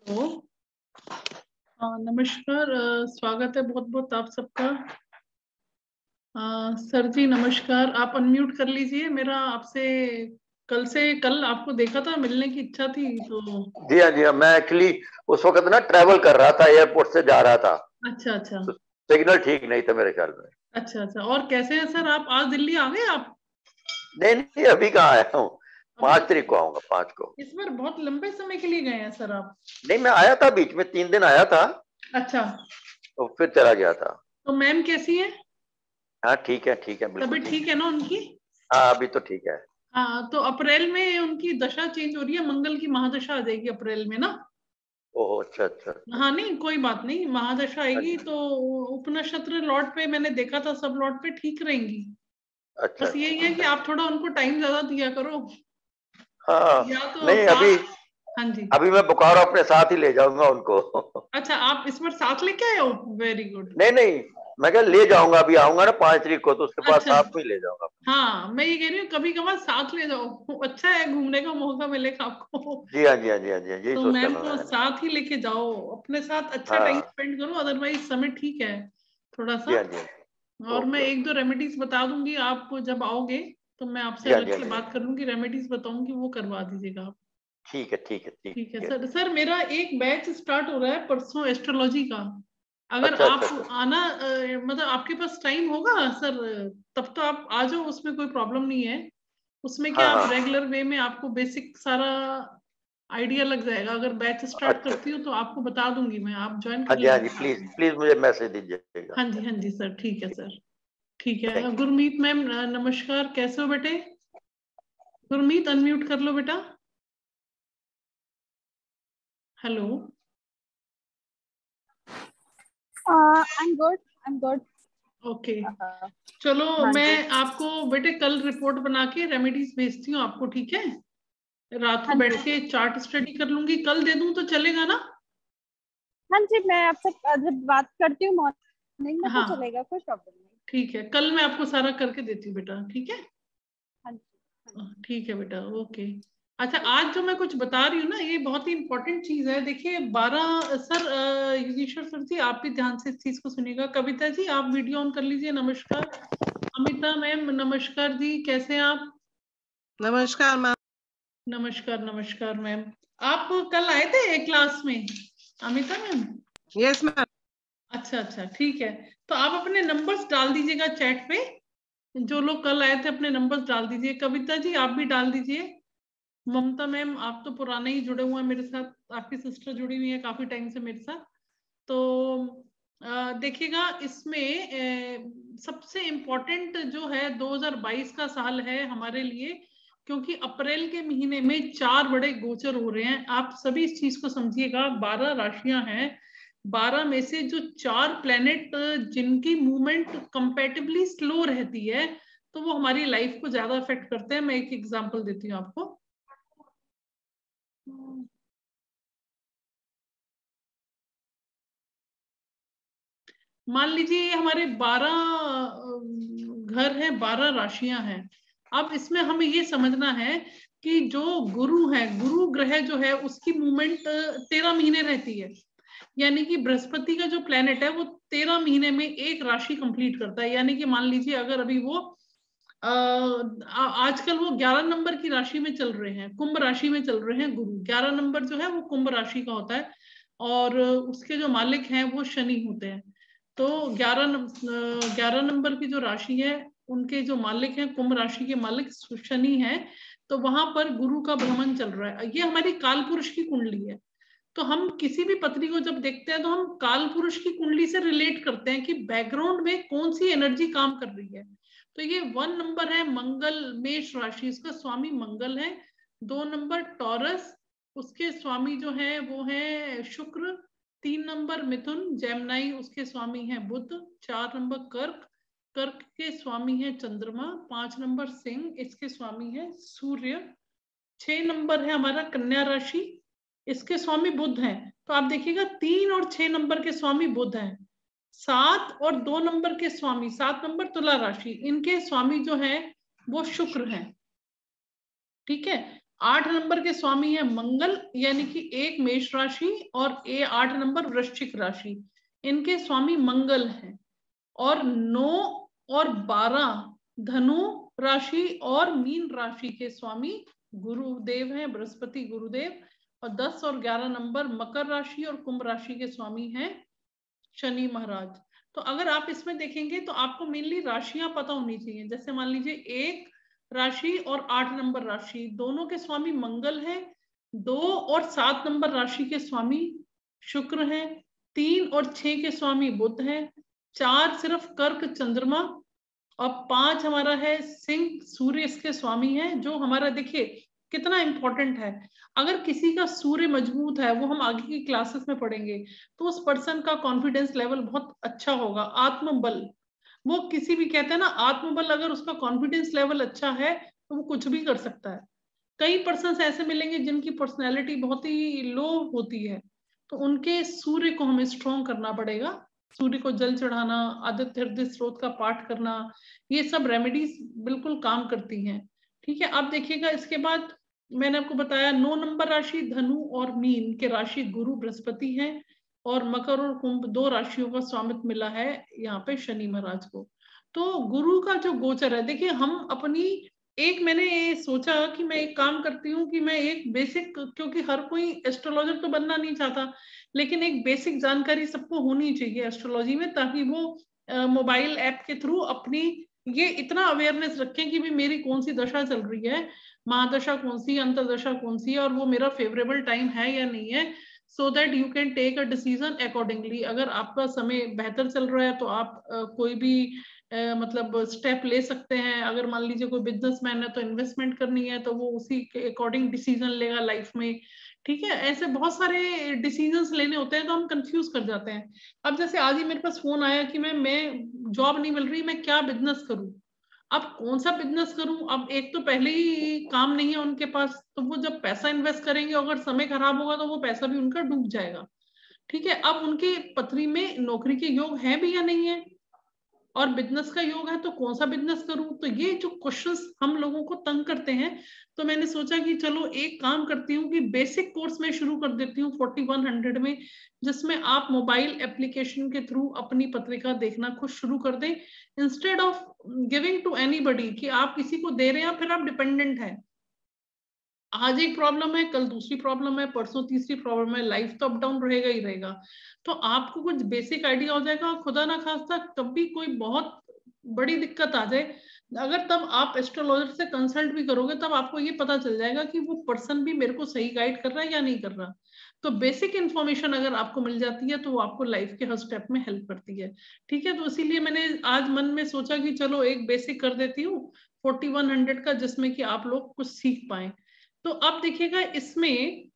Hello. नमस्कार। स्वागत है बहुत बहुत आप सबका। सर जी नमस्कार, आप अनम्यूट कर लीजिए। मेरा आपसे कल आपको देखा था, मिलने की इच्छा थी तो। जी हाँ जी हाँ, मैं एक्चुअली उस वक्त ना ट्रैवल कर रहा था, एयरपोर्ट से जा रहा था। अच्छा अच्छा। तो सिग्नल ठीक नहीं था मेरे ख्याल में। अच्छा अच्छा, और कैसे हैं सर आप? आज दिल्ली आ गए आप? नहीं नहीं, अभी कहाँ आया हूँ। अभी 5 तारीख को आऊंगा, 5 को। इस बार बहुत लंबे समय के लिए गए हैं सर आप? नहीं, मैं आया था बीच में, 3 दिन आया था अच्छा। तो फिर चला गया था। तो मैम कैसी है? हाँ ठीक है, बिल्कुल तबीयत ठीक ठीक है। है ना उनकी? हाँ अभी तो ठीक है। हाँ, तो अप्रैल में उनकी दशा चेंज हो रही है, मंगल की महादशा आ जाएगी अप्रैल में ना। ओह अच्छा अच्छा अच्छा। हाँ नहीं कोई बात नहीं, महादशा हाँ आएगी जी। तो उपनक्षत्र लॉट पे मैंने देखा था, सब लॉट पे ठीक रहेंगी। अच्छा बस अच्छा यही है कि अच्छा। आप थोड़ा उनको टाइम ज्यादा दिया करो, हाँ। या तो नहीं अभी, साथ। हाँ जी। अभी मैं बुखार अपने साथ ही ले जाऊंगा उनको। अच्छा, आप इस बार साथ लेके आए हो? Very good. नहीं नहीं, मैं क्या ले जाऊंगा, अभी आऊंगा ना 5 तारीख को, तो उसके बाद अच्छा। साथ में ही ले जाऊंगा। हाँ मैं ये कह रही हूँ कभी कभार साथ ले जाओ, अच्छा है, घूमने का मौका मिलेगा आपको। जी हाँ जी हाँ जी हाँ जी हाँ, यही तो सोचा मैम था को मैंने। साथ ही लेके जाओ, अपने साथ अच्छा टाइम हाँ स्पेंड करो, अदरवाइज समय ठीक है थोड़ा सा। जी हाँ जी हाँ जी। और मैं ओके एक ओके। दो रेमेडीज बता दूंगी आपको जब आओगे, तो मैं आपसे जी हाँ जी अलग हाँ से जी हाँ बात जी। कर लूंगी, रेमेडीज बताऊंगी, वो करवा दीजिएगा आप। ठीक है ठीक है ठीक ठीक है है। सर। सर मेरा एक बैच स्टार्ट हो रहा है परसों एस्ट्रोलॉजी का। अगर अच्छा अच्छा आप अच्छा। आना मतलब आपके पास टाइम होगा सर, तब तो आप आ जाओ, उसमें कोई प्रॉब्लम नहीं है। उसमें हाँ क्या, आप हाँ। रेगुलर वे में आपको बेसिक सारा आइडिया लग जाएगा। अगर बैच स्टार्ट अच्छा करती अच्छा। हो तो आपको बता दूंगी मैं, आप ज्वाइन कर हाँ जी हाँ लेना जी, साथ प्लीज में। प्लीज मुझे मैसेज दीजिएगा। हाँ जी सर, ठीक है सर। ठीक है। Thank you. गुरमीत मैम नमस्कार, कैसे हो बेटे? गुरमीत अनम्यूट कर लो बेटा। Hello. I'm good. I'm good. Okay. Uh, चलो, हाँ मैं जी। आपको बेटे कल रिपोर्ट बना के रेमेडीज भेजती हूँ आपको, ठीक है? रात को हाँ बैठ जी। के चार्ट स्टडी कर लूंगी, कल दे दूं तो चलेगा ना? हाँ जी, मैं आपसे जब बात करती हूँ मॉर्निंग में तो हाँ चलेगा, कोई प्रॉब्लम नहीं। ठीक है, कल मैं आपको सारा करके देती हूँ बेटा, ठीक है? हाँ जी। हाँ जी। ठीक है बेटा, ओके। अच्छा, आज जो मैं कुछ बता रही हूँ ना, ये बहुत ही इंपॉर्टेंट चीज है। देखिए 12 सर, योगेश्वर सर जी आप भी ध्यान से इस चीज को सुनिएगा। कविता जी आप वीडियो ऑन कर लीजिए, नमस्कार। अमिता मैम नमस्कार जी, कैसे हैं आप? नमस्कार मैम। नमस्कार नमस्कार मैम। आप कल आए थे क्लास में, अमिता मैम? Yes ma'am. अच्छा अच्छा ठीक है। तो आप अपने नंबर्स डाल दीजिएगा चैट पे, जो लोग कल आए थे अपने नंबर्स डाल दीजिए। कविता जी आप भी डाल दीजिए। ममता मैम आप तो पुराने ही जुड़े हुए हैं मेरे साथ, आपकी सिस्टर जुड़ी हुई है काफी टाइम से मेरे साथ। तो देखिएगा इसमें सबसे इम्पोर्टेंट जो है, 2022 का साल है हमारे लिए, क्योंकि अप्रैल के महीने में 4 बड़े गोचर हो रहे हैं। आप सभी इस चीज को समझिएगा, 12 राशियां हैं, 12 में से जो 4 प्लेनेट जिनकी मूवमेंट कंपैरेटिवली स्लो रहती है, तो वो हमारी लाइफ को ज्यादा अफेक्ट करते हैं। मैं एक एग्जांपल देती हूँ आपको। मान लीजिए ये हमारे 12 घर हैं, 12 राशियां हैं। अब इसमें हमें ये समझना है कि जो गुरु है, गुरु ग्रह जो है, उसकी मूवमेंट 13 महीने रहती है। यानी कि बृहस्पति का जो प्लेनेट है वो 13 महीने में एक राशि कंप्लीट करता है। यानी कि मान लीजिए अगर अभी वो आजकल वो 11 नंबर की राशि में चल रहे हैं, कुंभ राशि में चल रहे हैं गुरु। 11 नंबर जो है वो कुंभ राशि का होता है, और उसके जो मालिक हैं वो शनि होते हैं। तो 11 नंबर की जो राशि है, उनके जो मालिक हैं, कुंभ राशि के मालिक शनि है। तो वहां पर गुरु का भ्रमण चल रहा है। ये हमारी काल पुरुष की कुंडली है। तो हम किसी भी पत्री को जब देखते हैं तो हम काल पुरुष की कुंडली से रिलेट करते हैं कि बैकग्राउंड में कौन सी एनर्जी काम कर रही है। तो ये 1 नंबर है मंगल, मेष राशि, इसका स्वामी मंगल है। 2 नंबर टॉरस, उसके स्वामी जो है वो है शुक्र। 3 नंबर मिथुन जेमनाई, उसके स्वामी है बुध। 4 नंबर कर्क, कर्क के स्वामी है चंद्रमा। 5 नंबर सिंह, इसके स्वामी है सूर्य। 6 नंबर है हमारा कन्या राशि, इसके स्वामी बुध हैं। तो आप देखिएगा 3 और 6 नंबर के स्वामी बुध हैं। 7 और 2 नंबर के स्वामी, 7 नंबर तुला राशि, इनके स्वामी जो है वो शुक्र हैं। ठीक है। 8 नंबर के स्वामी है मंगल, यानी कि 1 मेष राशि और 8 नंबर वृश्चिक राशि, इनके स्वामी मंगल हैं। और 9 और 12 धनु राशि और मीन राशि के स्वामी गुरुदेव हैं, बृहस्पति गुरुदेव। और 10 और 11 नंबर मकर राशि और कुंभ राशि के स्वामी हैं शनि महाराज। तो अगर आप इसमें देखेंगे तो आपको मेनली राशियां पता होनी चाहिए। जैसे मान लीजिए 1 राशि और 8 नंबर राशि दोनों के स्वामी मंगल हैं, 2 और 7 नंबर राशि के स्वामी शुक्र हैं, 3 और 6 के स्वामी बुध हैं, 4 सिर्फ कर्क चंद्रमा, और 5 हमारा है सिंह सूर्य इसके स्वामी हैं। जो हमारा देखिए कितना इंपॉर्टेंट है, अगर किसी का सूर्य मजबूत है, वो हम आगे की क्लासेस में पढ़ेंगे, तो उस पर्सन का कॉन्फिडेंस लेवल बहुत अच्छा होगा। आत्मबल, वो किसी भी कहते हैं ना, आत्मबल, अगर उसका कॉन्फिडेंस लेवल अच्छा है तो वो कुछ भी कर सकता है। कई पर्सन ऐसे मिलेंगे जिनकी पर्सनैलिटी बहुत ही लो होती है, तो उनके सूर्य को हमें स्ट्रॉन्ग करना पड़ेगा। सूर्य को जल चढ़ाना, आदित्य हृदय स्रोत का पाठ करना, ये सब रेमेडीज बिल्कुल काम करती हैं। ठीक है, अब देखिएगा इसके बाद मैंने आपको बताया 9 नंबर राशि धनु और मीन के राशि गुरु बृहस्पति हैं, और मकर और कुंभ 2 राशियों का स्वामित्व मिला है यहाँ पे शनि महाराज को। तो गुरु का जो गोचर है, देखिए हम अपनी मैंने ये सोचा कि मैं एक काम करती हूँ कि मैं एक बेसिक, क्योंकि हर कोई एस्ट्रोलॉजर तो बनना नहीं चाहता, लेकिन एक बेसिक जानकारी सबको होनी चाहिए एस्ट्रोलॉजी में, ताकि वो मोबाइल ऐप के थ्रू अपनी ये इतना अवेयरनेस रखें कि भी मेरी कौन सी दशा चल रही है, महादशा कौन सी, अंतरदशा कौन सी है, और वो मेरा फेवरेबल टाइम है या नहीं है, so that you can take a decision accordingly. अगर आपका समय बेहतर चल रहा है तो आप कोई भी मतलब स्टेप ले सकते हैं। अगर मान लीजिए कोई बिजनेसमैन है तो इन्वेस्टमेंट करनी है, तो वो उसी के अकॉर्डिंग डिसीजन लेगा लाइफ में। ठीक है, ऐसे बहुत सारे डिसीजंस लेने होते हैं तो हम कंफ्यूज कर जाते हैं। अब जैसे आज ही मेरे पास फोन आया कि मैं जॉब नहीं मिल रही, मैं क्या बिजनेस करूं, अब कौन सा बिजनेस करूं। अब एक तो पहले ही काम नहीं है उनके पास, तो वो जब पैसा इन्वेस्ट करेंगे, अगर समय खराब होगा तो वो पैसा भी उनका डूब जाएगा। ठीक है, अब उनके पत्री में नौकरी के योग है भी या नहीं है, और बिजनेस का योग है तो कौन सा बिजनेस करूं। तो ये जो क्वेश्चंस हम लोगों को तंग करते हैं, तो मैंने सोचा कि चलो एक काम करती हूँ कि बेसिक कोर्स में शुरू कर देती हूँ 4100 में, जिसमें आप मोबाइल एप्लीकेशन के थ्रू अपनी पत्रिका देखना खुद शुरू कर दें, instead of giving to anybody, कि आप किसी को दे रहे हैं फिर आप डिपेंडेंट है। आज एक प्रॉब्लम है, कल दूसरी प्रॉब्लम है, परसों तीसरी प्रॉब्लम है, लाइफ तो अप डाउन रहेगा ही रहेगा। तो आपको कुछ बेसिक आइडिया हो जाएगा, और खुदा ना खास्ता कभी कोई बहुत बड़ी दिक्कत आ जाए, अगर तब आप एस्ट्रोलॉजर से कंसल्ट भी करोगे, तब आपको ये पता चल जाएगा कि वो पर्सन भी मेरे को सही गाइड कर रहा है या नहीं कर रहा। तो बेसिक इन्फॉर्मेशन अगर आपको मिल जाती है तो वो आपको लाइफ के हर स्टेप में हेल्प करती है। ठीक है, तो इसीलिए मैंने आज मन में सोचा कि चलो एक बेसिक कर देती हूँ 4100 का, जिसमें कि आप लोग कुछ सीख पाए। तो अब देखिएगा इसमें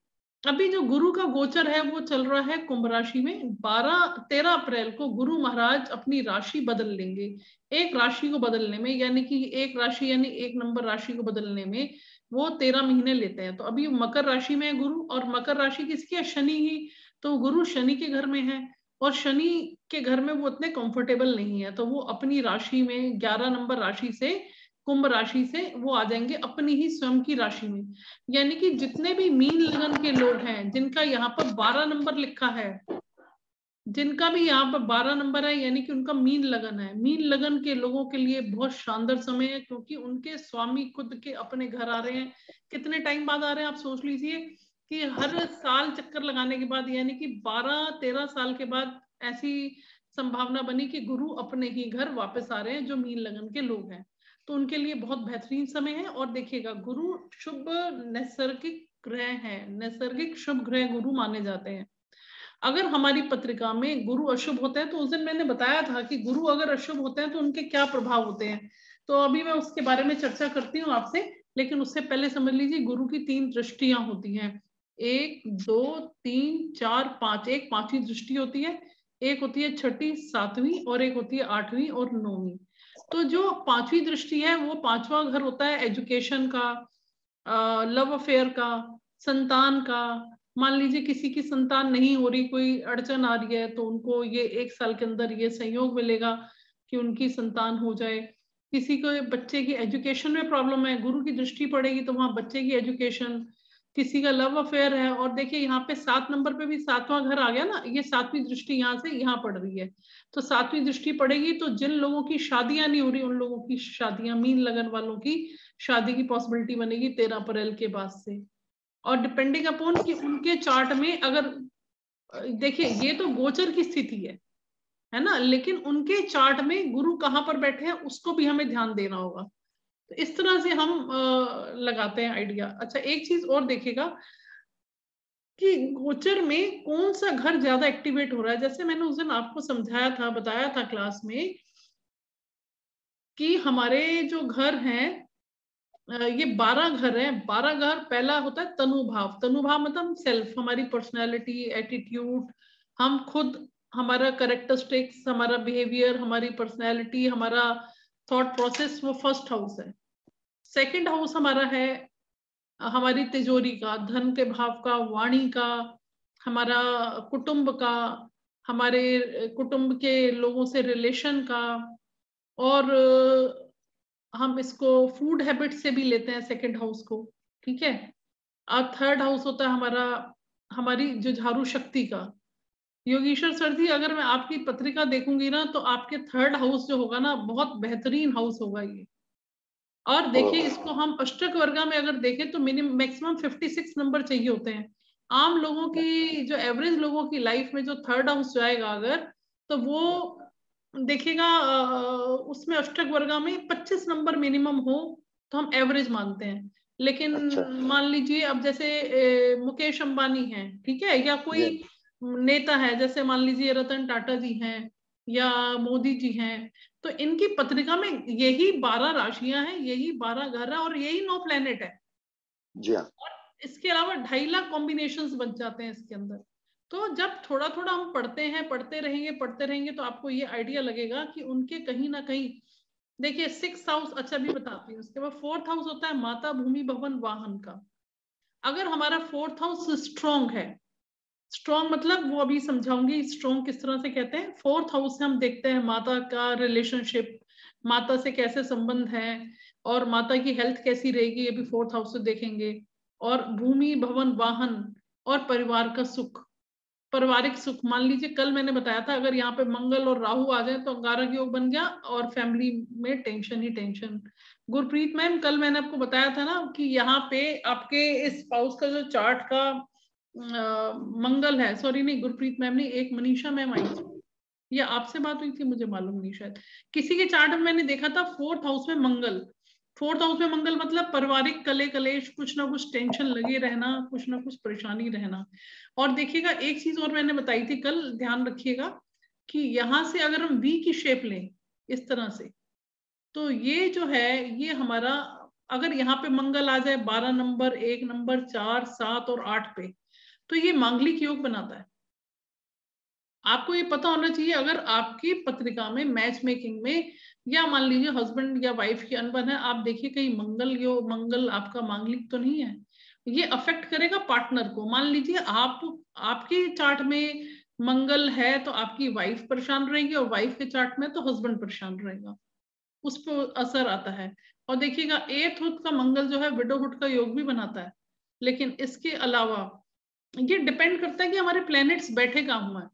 अभी जो गुरु का गोचर है वो चल रहा है कुंभ राशि में। 13 अप्रैल को गुरु महाराज अपनी राशि बदल लेंगे। एक राशि को बदलने में, यानी कि एक राशि यानी 1 नंबर राशि को बदलने में वो 13 महीने लेते हैं। तो अभी मकर राशि में है गुरु, और मकर राशि किसकी है, शनि ही। तो गुरु शनि के घर में है, और शनि के घर में वो उतने कंफर्टेबल नहीं है, तो वो अपनी राशि में 11 नंबर राशि से, कुंभ राशि से वो आ जाएंगे अपनी ही स्वयं की राशि में। यानी कि जितने भी मीन लगन के लोग हैं, जिनका यहाँ पर 12 नंबर लिखा है, जिनका भी यहाँ पर 12 नंबर है, यानी कि उनका मीन लगन है, मीन लगन के लोगों के लिए बहुत शानदार समय है, क्योंकि उनके स्वामी खुद के अपने घर आ रहे हैं। कितने टाइम बाद आ रहे हैं, आप सोच लीजिए कि हर साल चक्कर लगाने के बाद, यानी कि 12-13 साल के बाद ऐसी संभावना बनी कि गुरु अपने ही घर वापस आ रहे हैं, जो मीन लगन के लोग हैं। तो उनके लिए बहुत बेहतरीन समय है। और देखिएगा गुरु शुभ नैसर्गिक ग्रह है, नैसर्गिक शुभ ग्रह गुरु माने जाते हैं। अगर हमारी पत्रिका में गुरु अशुभ होते हैं, तो उस दिन मैंने बताया था कि गुरु अगर अशुभ होते हैं तो उनके क्या प्रभाव होते हैं, तो अभी मैं उसके बारे में चर्चा करती हूँ आपसे। लेकिन उससे पहले समझ लीजिए गुरु की 3 दृष्टियां होती हैं, 1 2 3 4 5। एक 5वीं दृष्टि होती है, एक होती है 6ठी 7वीं, और एक होती है 8वीं और 9वीं। तो जो 5वीं दृष्टि है वो 5वां घर होता है एजुकेशन का, लव अफेयर का, संतान का। मान लीजिए किसी की संतान नहीं हो रही, कोई अड़चन आ रही है, तो उनको ये 1 साल के अंदर ये संयोग मिलेगा कि उनकी संतान हो जाए। किसी को बच्चे की एजुकेशन में प्रॉब्लम है, गुरु की दृष्टि पड़ेगी तो वहां बच्चे की एजुकेशन, किसी का लव अफेयर है। और देखिए यहाँ पे 7 नंबर पे भी 7वां घर आ गया ना, ये 7वीं दृष्टि यहाँ से यहाँ पड़ रही है। तो 7वीं दृष्टि पड़ेगी तो जिन लोगों की शादियां नहीं हो रही उन लोगों की शादियां, मीन लगन वालों की शादी की पॉसिबिलिटी बनेगी 13 अप्रैल के बाद से। और डिपेंडिंग अपॉन कि उनके चार्ट में, अगर देखिए ये तो गोचर की स्थिति है ना, लेकिन उनके चार्ट में गुरु कहाँ पर बैठे हैं उसको भी हमें ध्यान देना होगा। तो इस तरह से हम लगाते हैं आइडिया। अच्छा, एक चीज और देखिएगा कि गोचर में कौन सा घर ज्यादा एक्टिवेट हो रहा है। जैसे मैंने उस दिन आपको समझाया था, बताया था क्लास में कि हमारे जो घर हैं, ये 12 घर हैं। 12 घर, पहला होता है तनुभाव। तनुभाव मतलब सेल्फ, हमारी पर्सनैलिटी, एटीट्यूड, हम खुद, हमारा करेक्टरिस्टिक्स, हमारा बिहेवियर, हमारी पर्सनैलिटी, हमारा थॉट प्रोसेस, वो फर्स्ट हाउस है। सेकंड हाउस हमारा है हमारी तिजोरी का, धन के भाव का, वाणी का, हमारा कुटुंब का, हमारे कुटुंब के लोगों से रिलेशन का, और हम इसको फूड हैबिट से भी लेते हैं सेकंड हाउस को, ठीक है। और थर्ड हाउस होता है हमारा, हमारी जुझारू शक्ति का। योगेश्वर सर जी, अगर मैं आपकी पत्रिका देखूंगी ना तो आपके थर्ड हाउस जो होगा ना, बहुत बेहतरीन हाउस होगा ये। और देखिए इसको हम अष्टक वर्गा में अगर देखें तो मिनिमम मैक्सिमम 56 नंबर चाहिए होते हैं। आम लोगों की, जो एवरेज लोगों की लाइफ में जो थर्ड हाउस जाएगा अगर, तो वो देखिएगा उसमें अष्टक वर्गा में 25 नंबर मिनिमम हो तो हम एवरेज मानते हैं। लेकिन मान लीजिए अब जैसे मुकेश अंबानी हैं, ठीक है, या कोई नेता है, जैसे मान लीजिए रतन टाटा जी हैं या मोदी जी हैं, तो इनकी पत्रिका में यही 12 राशियां हैं, यही 12 घर है और यही 9 प्लेनेट है जी हाँ। और इसके अलावा 2.5 लाख कॉम्बिनेशंस बन जाते हैं इसके अंदर। तो जब थोड़ा थोड़ा हम पढ़ते हैं, पढ़ते रहेंगे तो आपको ये आइडिया लगेगा कि उनके कहीं ना कहीं, देखिए 6th हाउस, अच्छा भी बताती हूँ। उसके बाद 4th हाउस होता है माता, भूमि, भवन, वाहन का। अगर हमारा 4th हाउस स्ट्रॉन्ग है, स्ट्रॉन्ग मतलब वो अभी समझाऊंगी स्ट्रॉन्ग किस तरह से कहते हैं। 4th हाउस से हम देखते हैं माता का रिलेशनशिप, माता से कैसे संबंध है और माता की हेल्थ कैसी रहेगी, ये भी 4th हाउस से देखेंगे। और भूमि, भवन, वाहन और परिवार का सुख, पारिवारिक सुख। मान लीजिए कल मैंने बताया था अगर यहाँ पे मंगल और राहु आ जाए तो अंगारक योग बन गया और फैमिली में टेंशन ही टेंशन। गुरप्रीत मैम, कल मैंने आपको बताया था ना कि यहाँ पे आपके इस स्पाउस का जो चार्ट का मंगल है, सॉरी नहीं गुरप्रीत मैम नहीं, एक मनीषा मैम आई थी, या आपसे बात हुई थी मुझे मालूम नहीं, शायद किसी के चार्ट में मैंने देखा था 4th हाउस में मंगल। 4th हाउस में मंगल मतलब पारिवारिक कले कलेश, कुछ ना कुछ टेंशन लगे रहना, कुछ ना कुछ परेशानी रहना। और देखिएगा एक चीज और मैंने बताई थी कल, ध्यान रखिएगा कि यहां से अगर हम वी की शेप लें इस तरह से, तो ये जो है ये हमारा, अगर यहाँ पे मंगल आ जाए 12 नंबर, 1 नंबर, 4, 7 और 8 पे, तो ये मांगलिक योग बनाता है। आपको ये पता होना चाहिए अगर आपकी पत्रिका में मैच मेकिंग में, या मान लीजिए हस्बैंड या वाइफ की अनबन है, आप देखिए कहीं मंगल योग, मंगल आपका मांगलिक तो नहीं है, ये अफेक्ट करेगा पार्टनर को। मान लीजिए आप, आपके चार्ट में मंगल है तो आपकी वाइफ परेशान रहेगी और वाइफ के चार्ट में तो हस्बैंड परेशान रहेगा, उस पर असर आता है। और देखिएगा 8th हाउस का मंगल जो है विडोहुड का योग भी बनाता है। लेकिन इसके अलावा ये डिपेंड करता है कि हमारे प्लैनेट्स बैठे कहाँ हुआ है।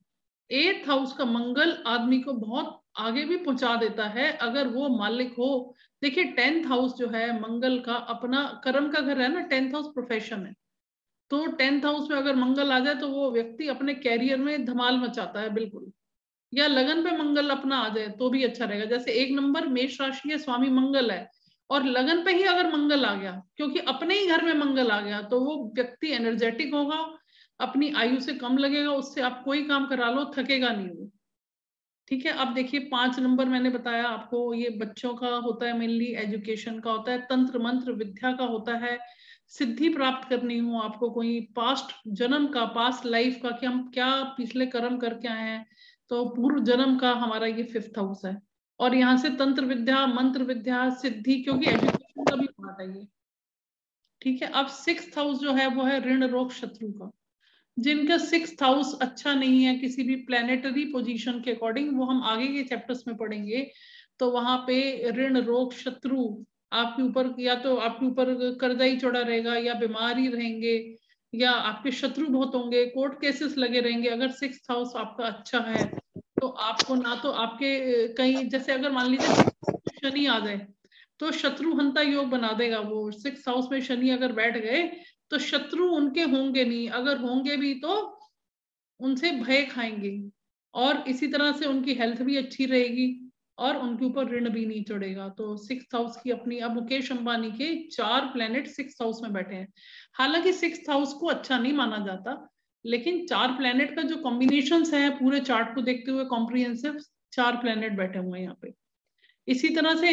8th हाउस का मंगल आदमी को बहुत आगे भी पहुंचा देता है अगर वो मालिक हो। देखिए 10th हाउस जो है मंगल का अपना कर्म का घर है ना, 10th हाउस प्रोफेशन है, तो 10th हाउस में अगर मंगल आ जाए तो वो व्यक्ति अपने कैरियर में धमाल मचाता है बिल्कुल। या लगन पे मंगल अपना आ जाए तो भी अच्छा रहेगा। जैसे 1 नंबर मेष राशि है, स्वामी मंगल है, और लगन पे ही अगर मंगल आ गया, क्योंकि अपने ही घर में मंगल आ गया, तो वो व्यक्ति एनर्जेटिक होगा, अपनी आयु से कम लगेगा, उससे आप कोई काम करा लो थकेगा नहीं वो, ठीक है। अब देखिए 5 नंबर मैंने बताया आपको, ये बच्चों का होता है, मेनली एजुकेशन का होता है, तंत्र मंत्र विद्या का होता है, सिद्धि प्राप्त करनी हो आपको, कोई पास्ट जन्म का, पास्ट लाइफ का, कि हम क्या पिछले कर्म करके आए हैं, तो पूर्व जन्म का हमारा ये 5th हाउस है। और यहाँ से तंत्र विद्या, मंत्र विद्या, सिद्धि, क्योंकि एजुकेशन का भी पार्ट है ये, ठीक है। अब 6th हाउस जो है वो है ऋण रोग शत्रु का। जिनका 6th हाउस अच्छा नहीं है किसी भी प्लेनेटरी पोजीशन के अकॉर्डिंग, वो हम आगे के चैप्टर्स में पढ़ेंगे, तो वहां पे ऋण रोग शत्रु आपके ऊपर, या तो आपके ऊपर कर्जा ही चढ़ा रहेगा, या बीमार ही रहेंगे, या आपके शत्रु बहुत होंगे, कोर्ट केसेस लगे रहेंगे। अगर 6th हाउस आपका अच्छा है तो आपको ना तो आपके कहीं, जैसे अगर मान लीजिए शनि आ जाए तो शत्रु हंता योग बना देगा वो। 6th हाउस में शनि अगर बैठ गए तो शत्रु उनके होंगे नहीं, अगर होंगे भी तो उनसे भय खाएंगे, और इसी तरह से उनकी हेल्थ भी अच्छी रहेगी और उनके ऊपर ऋण भी नहीं चढ़ेगा। तो 6th हाउस की अपनी, अब मुकेश अंबानी के 4 प्लैनेट 6th हाउस में बैठे हैं। हालांकि 6th हाउस को अच्छा नहीं माना जाता, लेकिन 4 प्लैनेट का जो कॉम्बिनेशंस है पूरे चार्ट को देखते हुए कॉम्प्रिहेंसिव 4 प्लैनेट बैठे हुए हैं यहाँ पे। इसी तरह से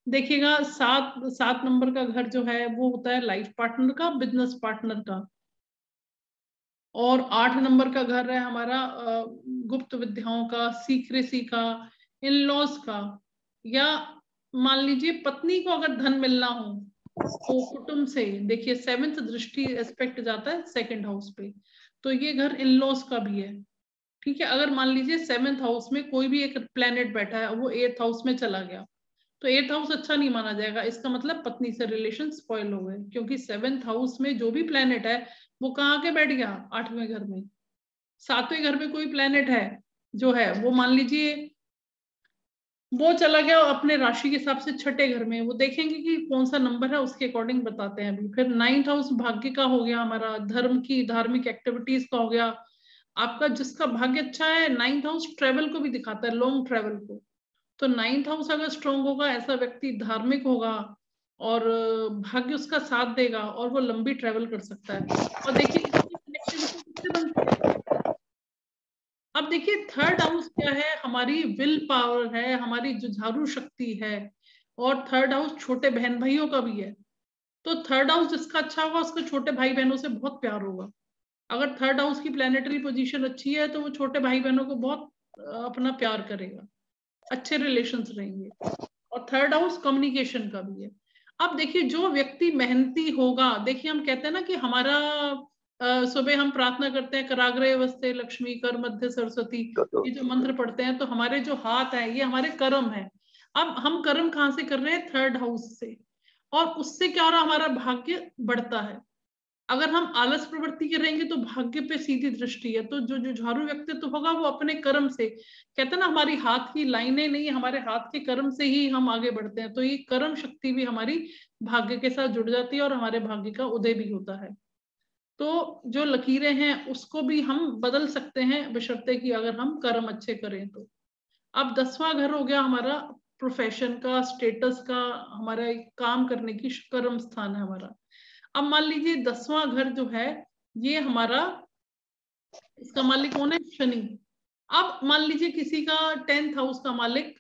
देखिएगा 7 नंबर का घर जो है वो होता है लाइफ पार्टनर का, बिजनेस पार्टनर का, और 8 नंबर का घर है हमारा गुप्त विद्याओं का, सीक्रेसी का, इन लॉज का, या मान लीजिए पत्नी को अगर धन मिलना हो तो कुटुंब से। देखिए 7th दृष्टि एस्पेक्ट जाता है 2nd हाउस पे, तो ये घर इन लॉज का भी है। ठीक है, अगर मान लीजिए 7th हाउस में कोई भी एक प्लेनेट बैठा है, वो 8th हाउस में चला गया तो 8th हाउस अच्छा नहीं माना जाएगा। इसका मतलब पत्नी से रिलेशन स्पॉइल हो गए, क्योंकि 7th हाउस में जो भी प्लेनेट है वो कहाँ के बैठ गया, 8वें घर में। 7वें घर में कोई प्लेनेट है जो है वो मान लीजिए वो चला गया अपने राशि के हिसाब से 6ठे घर में, वो देखेंगे कि कौन सा नंबर है उसके अकॉर्डिंग बताते हैं अभी। फिर 9th हाउस भाग्य का हो गया हमारा, धर्म की धार्मिक एक्टिविटीज का हो गया आपका। जिसका भाग्य अच्छा है, 9th हाउस ट्रेवल को भी दिखाता है, लॉन्ग ट्रेवल को। तो 9th हाउस अगर स्ट्रांग होगा, ऐसा व्यक्ति धार्मिक होगा और भाग्य उसका साथ देगा और वो लंबी ट्रेवल कर सकता है। और देखिए इसकी कनेक्टिविटी किससे बनती है। अब देखिए 3rd हाउस क्या है, हमारी विल पावर है, हमारी जुझारू शक्ति है, और 3rd हाउस छोटे बहन भाइयों का भी है। तो 3rd हाउस जिसका अच्छा होगा उसके छोटे भाई बहनों से बहुत प्यार होगा। अगर 3rd हाउस की प्लैनेटरी पोजीशन अच्छी है तो वो छोटे भाई बहनों को बहुत अपना प्यार करेगा, अच्छे रिलेशंस रहेंगे। और 3rd हाउस कम्युनिकेशन का भी है। अब देखिए जो व्यक्ति मेहनती होगा, देखिए हम कहते हैं ना कि हमारा सुबह हम प्रार्थना करते हैं कराग्रे वस्ते लक्ष्मी कर मध्य सरस्वती, ये जो मंत्र पढ़ते हैं, तो हमारे जो हाथ है ये हमारे कर्म है। अब हम कर्म कहाँ से कर रहे हैं, 3rd हाउस से, और उससे क्या हो रहा है, हमारा भाग्य बढ़ता है। अगर हम आलस प्रवृत्ति के रहेंगे तो भाग्य पे सीधी दृष्टि है। तो जो जुझारू व्यक्तित्व होगा वो अपने कर्म से, कहते हैं ना हमारी हाथ की लाइनें नहीं, हमारे हाथ के कर्म से ही हम आगे बढ़ते हैं। तो ये कर्म शक्ति भी हमारी भाग्य के साथ जुड़ जाती है और हमारे भाग्य का उदय भी होता है। तो जो लकीरें हैं उसको भी हम बदल सकते हैं, बशर्ते कि अगर हम कर्म अच्छे करें तो। अब 10वां घर हो गया हमारा प्रोफेशन का, स्टेटस का, हमारा काम करने की कर्म स्थान है हमारा। अब मान लीजिए 10वां घर जो है ये हमारा, इसका मालिक कौन है, शनि। अब मान लीजिए किसी का 10th हाउस का मालिक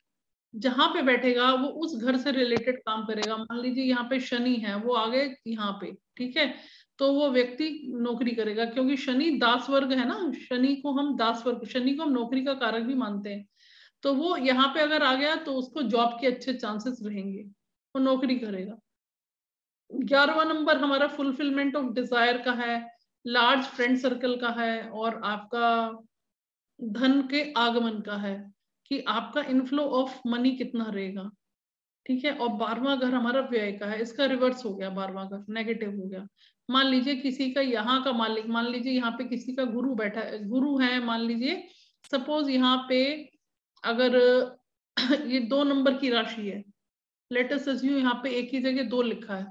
जहां पे बैठेगा वो उस घर से रिलेटेड काम करेगा। मान लीजिए यहाँ पे शनि है, वो आ गए यहाँ पे, ठीक है, तो वो व्यक्ति नौकरी करेगा, क्योंकि शनि दास वर्ग है ना, शनि को हम दास वर्ग, शनि को हम नौकरी का कारक भी मानते हैं। तो वो यहाँ पे अगर आ गया तो उसको जॉब के अच्छे चांसेस रहेंगे, वो नौकरी करेगा। 11वां नंबर हमारा फुलफिलमेंट ऑफ डिजायर का है, लार्ज फ्रेंड सर्कल का है, और आपका धन के आगमन का है, कि आपका इनफ्लो ऑफ मनी कितना रहेगा। ठीक है, और 12वां घर हमारा व्यय का है, इसका रिवर्स हो गया, 12वां घर नेगेटिव हो गया। मान लीजिए किसी का यहाँ का मालिक, मान लीजिए यहाँ पे किसी का गुरु बैठा है, गुरु है, मान लीजिए सपोज यहाँ पे अगर ये 2 नंबर की राशि है, लेट अस अज्यूम यहाँ पे एक ही जगह 2 लिखा है,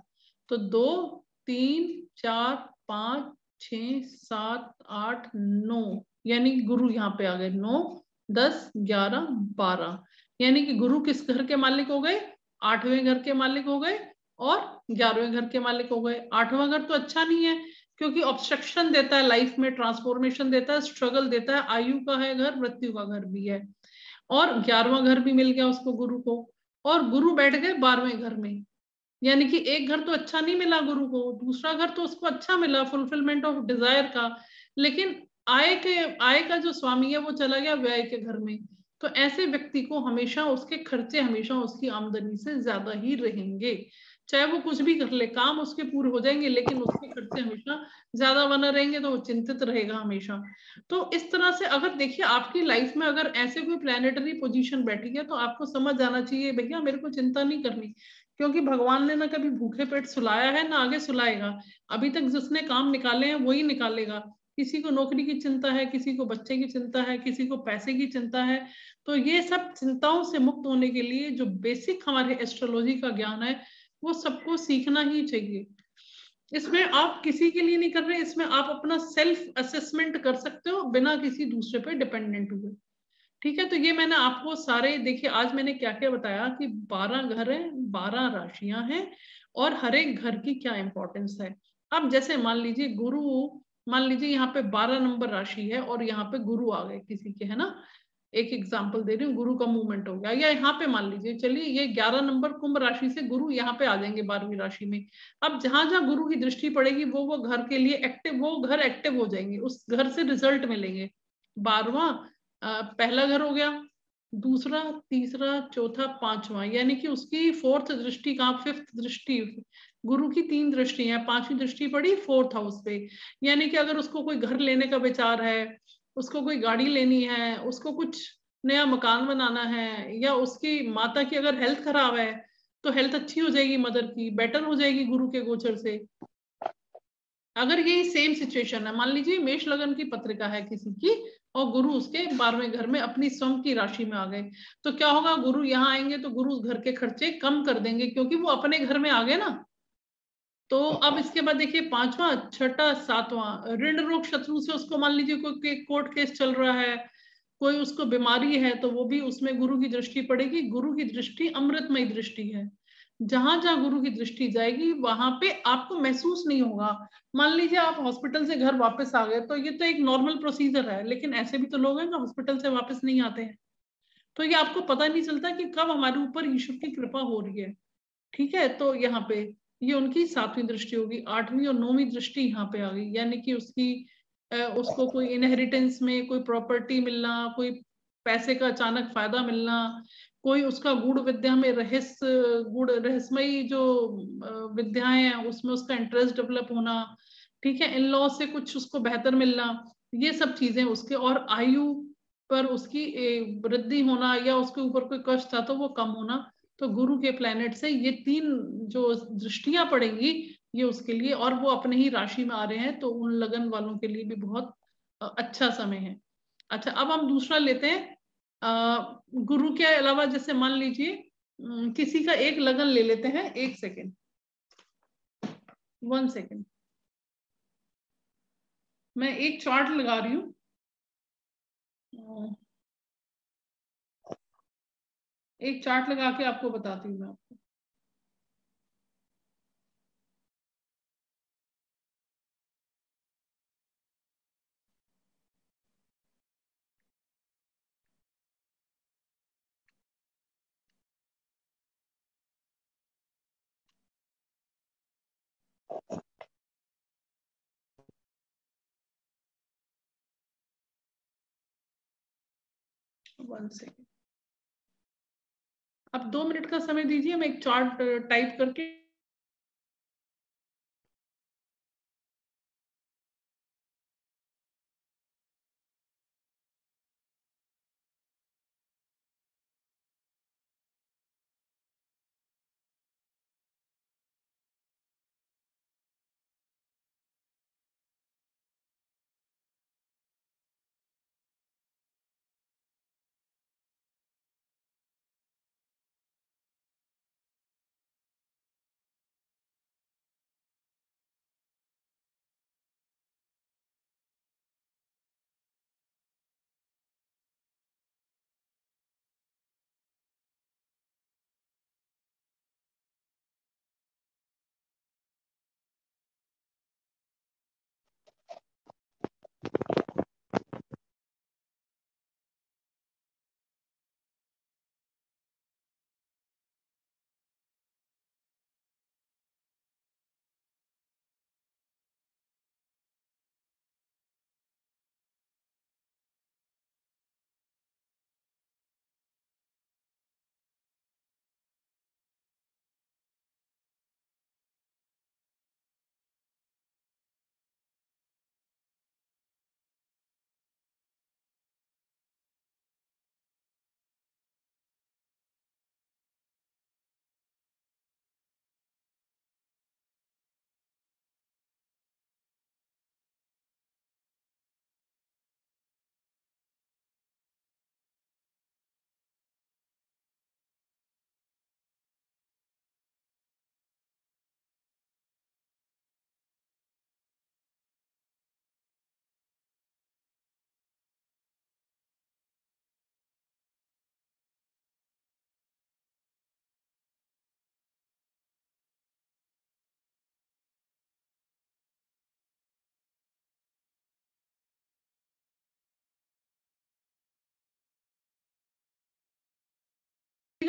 तो 2 3 4 5 6 7 8 9, यानी गुरु यहाँ पे आ गए 9 10 11 12, यानी कि गुरु किस घर के मालिक हो गए, 8वें घर के मालिक हो गए और 11वें घर के मालिक हो गए। 8वां घर तो अच्छा नहीं है, क्योंकि ऑब्स्ट्रक्शन देता है लाइफ में, ट्रांसफॉर्मेशन देता है, स्ट्रगल देता है, आयु का है घर, मृत्यु का घर भी है, और 11वां घर भी मिल गया उसको गुरु को, और गुरु बैठ गए 12वें घर में। यानी कि एक घर तो अच्छा नहीं मिला गुरु को, दूसरा घर तो उसको अच्छा मिला फुलफिलमेंट ऑफ डिजायर का, लेकिन आय का जो स्वामी है वो चला गया व्यय के घर में। तो ऐसे व्यक्ति को हमेशा उसके खर्चे हमेशा उसकी आमदनी से ज्यादा ही रहेंगे। चाहे वो कुछ भी कर ले, काम उसके पूरे हो जाएंगे, लेकिन उसके खर्चे हमेशा ज्यादा बना रहेंगे, तो वो चिंतित रहेगा हमेशा। तो इस तरह से अगर देखिए आपकी लाइफ में अगर ऐसे कोई प्लैनेटरी पोजीशन बैठी है, तो आपको समझ जाना चाहिए भैया मेरे को चिंता नहीं करनी, क्योंकि भगवान ने ना कभी भूखे पेट सुलाया है ना आगे सुलाएगा। अभी तक जिसने काम निकाले हैं वही निकालेगा। किसी को नौकरी की चिंता है, किसी को बच्चे की चिंता है, किसी को पैसे की चिंता है। तो ये सब चिंताओं से मुक्त होने के लिए जो बेसिक हमारे एस्ट्रोलॉजी का ज्ञान है, वो सबको सीखना ही चाहिए। इसमें आप किसी के लिए नहीं कर रहे, इसमें आप अपना सेल्फ असेसमेंट कर सकते हो बिना किसी दूसरे पे डिपेंडेंट हुए। ठीक है, तो ये मैंने आपको सारे, देखिए आज मैंने क्या क्या बताया कि 12 घर हैं, 12 राशियां हैं, और हर एक घर की क्या इंपॉर्टेंस है। अब जैसे मान लीजिए गुरु, मान लीजिए यहाँ पे 12 नंबर राशि है और यहाँ पे गुरु आ गए किसी के, है ना, एक एग्जाम्पल दे रही हूँ, गुरु का मूवमेंट हो गया, या यहाँ पे मान लीजिए चलिए ये 11 नंबर कुंभ राशि से गुरु यहाँ पे आ जाएंगे 12वीं राशि में। अब जहां जहां गुरु की दृष्टि पड़ेगी वो घर के लिए एक्टिव, वो घर एक्टिव हो जाएंगे, उस घर से रिजल्ट मिलेंगे। 12वां पहला घर हो गया, दूसरा, तीसरा, चौथा, पांचवा, यानी कि उसकी फोर्थ दृष्टि कहाँ, फिफ्थ दृष्टि, गुरु की 3 दृष्टि है, 5वीं दृष्टि पड़ी फोर्थ हाउस पे। यानी कि अगर उसको कोई घर लेने का विचार है, उसको कोई गाड़ी लेनी है, उसको कुछ नया मकान बनाना है, या उसकी माता की अगर हेल्थ खराब है तो हेल्थ अच्छी हो जाएगी, मदर की बेटर हो जाएगी गुरु के गोचर से। अगर यही सेम सिचुएशन है, मान लीजिए मेष लगन की पत्रिका है किसी की, और गुरु उसके 12वें घर में अपनी स्वयं की राशि में आ गए, तो क्या होगा, गुरु यहाँ आएंगे तो गुरु घर के खर्चे कम कर देंगे, क्योंकि वो अपने घर में आ गए ना। तो अब इसके बाद देखिए 5वां, छठा, 7वां, ऋण रोग शत्रु से उसको मान लीजिए कोई कोर्ट केस चल रहा है, कोई उसको बीमारी है, तो वो भी उसमें गुरु की दृष्टि पड़ेगी। गुरु की दृष्टि अमृतमय दृष्टि है, जहां जहां गुरु की दृष्टि जाएगी वहां पे आपको महसूस नहीं होगा। मान लीजिए आप हॉस्पिटल से घर वापस आ गए, तो ये तो एक नॉर्मल प्रोसीजर है, लेकिन ऐसे भी तो लोग हैं जो हॉस्पिटल से वापस नहीं आते हैं, तो ये आपको पता नहीं चलता कि कब हमारे ऊपर ईश्वर की कृपा हो रही है। ठीक है, तो यहाँ पे ये उनकी 7वीं दृष्टि होगी, 8वीं और 9वीं दृष्टि यहाँ पे आ गई, यानी कि उसको कोई इनहेरिटेंस में कोई प्रॉपर्टी मिलना, कोई पैसे का अचानक फायदा मिलना, कोई उसका गूढ़ विद्या में गूढ़ रहस्यमयी जो विद्याएं हैं उसमें उसका इंटरेस्ट डेवलप होना। ठीक है, इन लॉ से कुछ उसको बेहतर मिलना, ये सब चीजें उसके, और आयु पर उसकी वृद्धि होना, या उसके ऊपर कोई कष्ट था तो वो कम होना। तो गुरु के प्लेनेट से ये 3 जो दृष्टियां पड़ेंगी, ये उसके लिए, और वो अपने ही राशि में आ रहे हैं, तो उन लगन वालों के लिए भी बहुत अच्छा समय है। अच्छा, अब हम दूसरा लेते हैं। गुरु के अलावा जैसे मान लीजिए किसी का एक लगन ले लेते हैं, 1 सेकेंड, 1 सेकेंड, मैं एक चार्ट लगा रही हूँ। एक चार्ट लगा के आपको बताती हूँ मैं आपको। वन सेकेंड, अब 2 मिनट का समय दीजिए, मैं एक चार्ट टाइप करके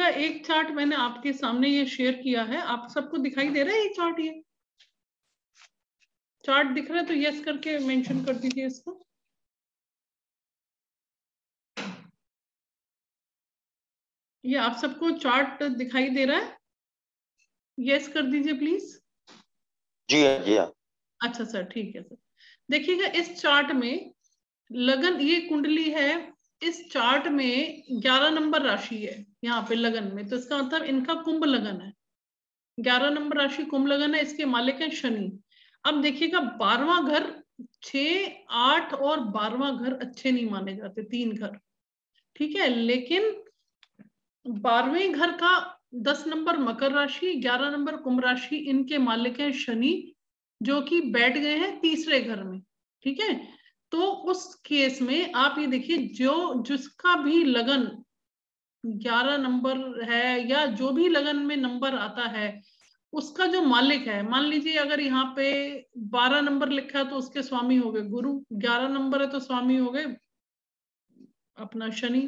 देखिएगा एक चार्ट मैंने आपके सामने ये शेयर किया है, आप सबको दिखाई दे रहा है ये चार्ट? ये चार्ट दिख रहा है तो यस करके मेंशन कर दीजिए इसको। ये आप सबको चार्ट दिखाई दे रहा है? यस कर दीजिए प्लीज। जी हाँ, जी हाँ। अच्छा सर, ठीक है सर। देखिएगा इस चार्ट में लगन, ये कुंडली है, इस चार्ट में 11 नंबर राशि है यहाँ पे लगन में, तो इसका मतलब इनका कुंभ लगन है। 11 नंबर राशि कुंभ लगन है, इसके मालिक है शनि। अब देखिएगा 12वां घर, 6, 8 और 12वां घर अच्छे नहीं माने जाते, 3 घर, ठीक है। लेकिन 12वें घर का 10 नंबर मकर राशि, 11 नंबर कुंभ राशि, इनके मालिक है शनि, जो कि बैठ गए हैं तीसरे घर में, ठीक है। तो उस केस में आप ये देखिए, जो जिसका भी लगन 11 नंबर है या जो भी लगन में नंबर आता है, उसका जो मालिक है, मान लीजिए अगर यहाँ पे 12 नंबर लिखा है तो उसके स्वामी हो गए गुरु, 11 नंबर है तो स्वामी हो गए अपना शनि,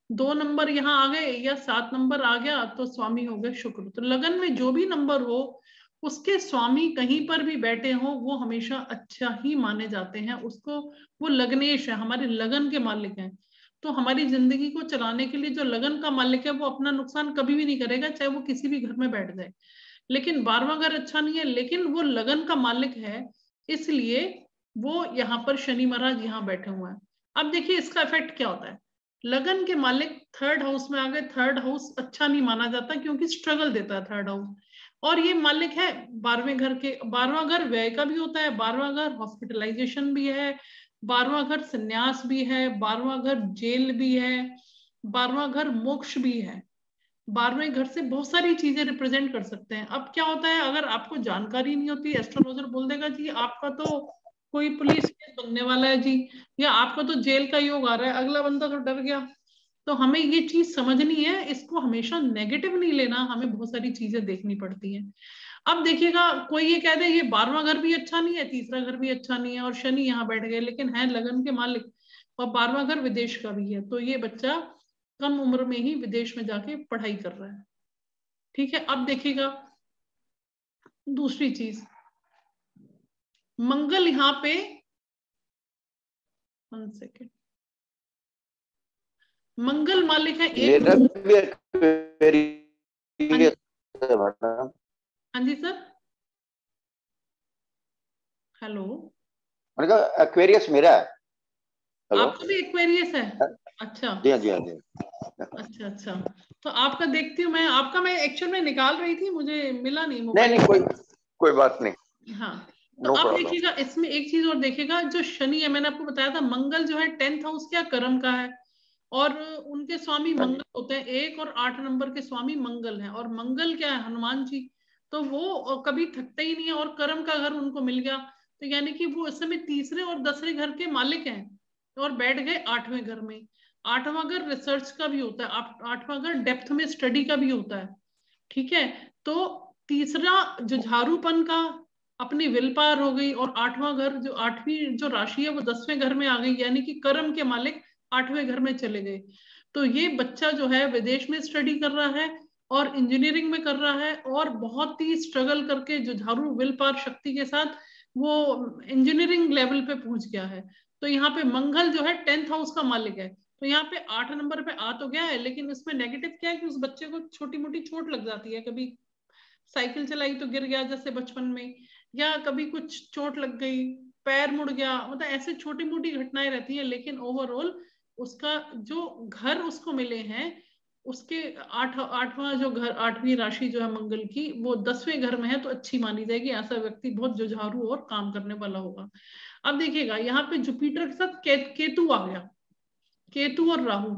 2 नंबर यहाँ आ गए या 7 नंबर आ गया तो स्वामी हो गए शुक्र। तो लगन में जो भी नंबर हो, उसके स्वामी कहीं पर भी बैठे हो, वो हमेशा अच्छा ही माने जाते हैं उसको। वो लग्नेश है, हमारे लगन के मालिक हैं। तो हमारी जिंदगी को चलाने के लिए जो लगन का मालिक है, वो अपना नुकसान कभी भी नहीं करेगा, चाहे वो किसी भी घर में बैठ जाए। लेकिन 12वां घर अच्छा नहीं है, लेकिन वो लगन का मालिक है, इसलिए वो यहाँ पर शनि महाराज यहाँ बैठे हुए हैं। अब देखिए इसका इफेक्ट क्या होता है। लगन के मालिक 3rd हाउस में आ गए। 3rd हाउस अच्छा नहीं माना जाता, क्योंकि स्ट्रगल देता है 3rd हाउस। और ये मालिक है 12वें घर के। 12वां घर व्यय का भी होता है, 12वां घर हॉस्पिटलाइजेशन भी है, 12वां घर संन्यास भी है, 12वां घर जेल भी है, 12वां घर मोक्ष भी है। 12वें घर से बहुत सारी चीजें रिप्रेजेंट कर सकते हैं। अब क्या होता है, अगर आपको जानकारी नहीं होती, एस्ट्रोलॉजर बोल देगा जी आपका तो कोई पुलिस केस बनने वाला है जी, या आपका तो जेल का योग आ रहा है, अगला बंदा तो डर गया। तो हमें ये चीज समझनी है, इसको हमेशा नेगेटिव नहीं लेना, हमें बहुत सारी चीजें देखनी पड़ती हैं। अब देखिएगा कोई ये कह दे ये 12वां घर भी अच्छा नहीं है, तीसरा घर भी अच्छा नहीं है, और शनि यहाँ बैठ गए, लेकिन है लगन के मालिक, और 12वां घर विदेश का भी है, तो ये बच्चा कम उम्र में ही विदेश में जाके पढ़ाई कर रहा है, ठीक है। अब देखिएगा दूसरी चीज, मंगल यहाँ पे, 1 सेकेंड, मंगल मालिक है एक। हाँ जी सर, हेलो। एक्वेरियस मेरा है। हेलो, आपका भी एक्वेरियस है? अच्छा जी हाँ, जी हाँ, जी। अच्छा अच्छा, तो आपका देखती हूँ मैं, आपका मैं एक्चुअल में निकाल रही थी, मुझे मिला नहीं मोबाइल। नहीं कोई बात नहीं। हाँ, तो अब देखिएगा इसमें एक चीज और देखिएगा, जो शनि है, मैंने आपको बताया था मंगल जो है 10th हाउस क्या कर्म का है, और उनके स्वामी मंगल होते हैं। 1 और 8 नंबर के स्वामी मंगल हैं, और मंगल क्या है, हनुमान जी। तो वो कभी थकते ही नहीं है, और कर्म का घर उनको मिल गया, तो यानी कि वो इस समय तीसरे और 10वें घर के मालिक हैं, और बैठ गए 8वें घर में। 8वां घर रिसर्च का भी होता है, 8वां घर डेप्थ में स्टडी का भी होता है, ठीक है। तो तीसरा जुझारूपन का, अपनी विल पावर हो गई, और 8वां घर जो 8वीं जो राशि है वो 10वें घर में आ गई, यानी कि कर्म के मालिक 8वें घर में चले गए। तो ये बच्चा जो है विदेश में स्टडी कर रहा है, और इंजीनियरिंग में कर रहा है, और बहुत ही स्ट्रगल करके जुझारू विल पावर शक्ति के साथ वो इंजीनियरिंग लेवल पे पहुंच गया है। तो यहाँ पे मंगल जो है 10th हाउस का मालिक है, तो यहाँ पे 8 नंबर पे आ तो गया है, लेकिन इसमें नेगेटिव क्या है कि उस बच्चे को छोटी मोटी चोट लग जाती है, कभी साइकिल चलाई तो गिर गया जैसे बचपन में, या कभी कुछ चोट लग गई, पैर मुड़ गया, मतलब ऐसे छोटी मोटी घटनाएं रहती है। लेकिन ओवरऑल उसका जो घर उसको मिले हैं, उसके 8वां जो घर, 8वीं राशि जो है मंगल की, वो 10वें घर में है, तो अच्छी मानी जाएगी। ऐसा व्यक्ति बहुत जुझारू और काम करने वाला होगा। अब देखिएगा यहाँ पे जुपिटर के साथ केतु आ गया, केतु और राहु,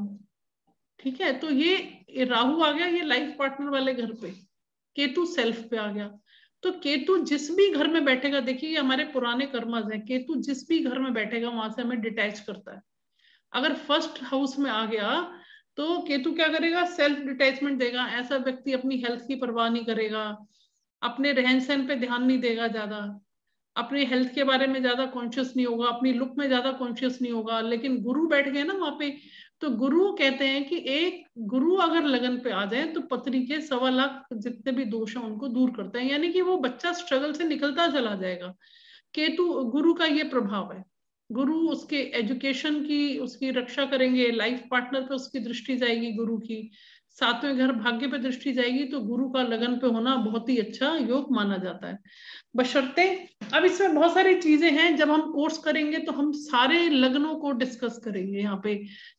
ठीक है। तो ये राहु आ गया, ये लाइफ पार्टनर वाले घर पे, केतु सेल्फ पे आ गया। तो केतु जिस भी घर में बैठेगा, देखिए ये हमारे पुराने कर्मज है, केतु जिस भी घर में बैठेगा वहां से हमें डिटैच करता है। अगर 1st हाउस में आ गया तो केतु क्या करेगा, सेल्फ डिटैचमेंट देगा। ऐसा व्यक्ति अपनी हेल्थ की परवाह नहीं करेगा, अपने रहन सहन पे ध्यान नहीं देगा ज्यादा, अपने हेल्थ के बारे में ज्यादा कॉन्शियस नहीं होगा, अपनी लुक में ज्यादा कॉन्शियस नहीं होगा। लेकिन गुरु बैठ गए ना वहां पे, तो गुरु कहते हैं कि एक गुरु अगर लगन पे आ जाए तो पत्नी के 1.25 लाख जितने भी दोष हैं उनको दूर करते हैं, यानी कि वो बच्चा स्ट्रगल से निकलता चला जाएगा। केतु गुरु का ये प्रभाव है। गुरु उसके एजुकेशन की उसकी रक्षा करेंगे, लाइफ पार्टनर पे उसकी दृष्टि जाएगी गुरु की, 7वें घर भाग्य पे दृष्टि जाएगी, तो गुरु का लगन पे होना बहुत ही अच्छा योग माना जाता है। बशर्ते, अब इसमें बहुत सारी चीजें हैं, जब हम कोर्स करेंगे तो हम सारे लग्नों को डिस्कस करेंगे यहाँ पे,